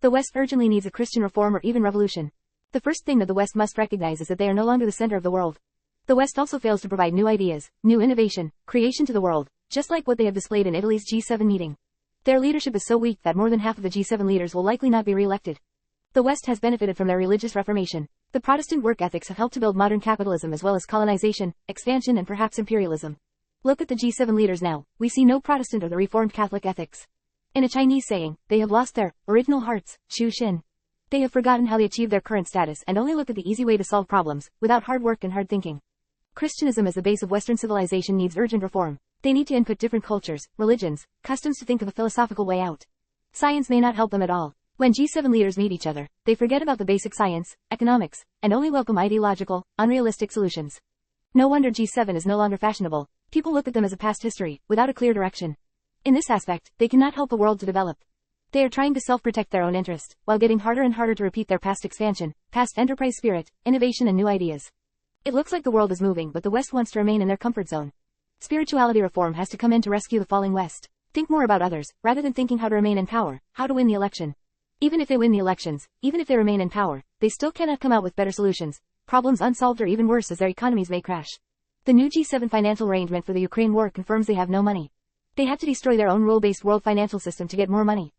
The West urgently needs a Christian reform or even revolution. The first thing that the West must recognize is that they are no longer the center of the world. The West also fails to provide new ideas, new innovation, creation to the world, just like what they have displayed in Italy's G7 meeting. Their leadership is so weak that more than half of the G7 leaders will likely not be re-elected. The West has benefited from their religious reformation. The Protestant work ethics have helped to build modern capitalism as well as colonization, expansion and perhaps imperialism. Look at the G7 leaders now, we see no Protestant or the Reformed Catholic ethics. In a Chinese saying, they have lost their original hearts, Shu Xin. They have forgotten how they achieved their current status and only look at the easy way to solve problems, without hard work and hard thinking. Christianism as the base of Western civilization needs urgent reform. They need to input different cultures, religions, customs to think of a philosophical way out. Science may not help them at all. When G7 leaders meet each other, they forget about the basic science, economics, and only welcome ideological, unrealistic solutions. No wonder G7 is no longer fashionable. People look at them as a past history, without a clear direction. In this aspect, they cannot help the world to develop. They are trying to self-protect their own interest, while getting harder and harder to repeat their past expansion, past enterprise spirit, innovation and new ideas. It looks like the world is moving, but the West wants to remain in their comfort zone. Spirituality reform has to come in to rescue the falling West. Think more about others, rather than thinking how to remain in power, how to win the election. Even if they win the elections, even if they remain in power, they still cannot come out with better solutions. Problems unsolved or even worse as their economies may crash. The new G7 financial arrangement for the Ukraine war confirms they have no money. They have to destroy their own rule-based world financial system to get more money.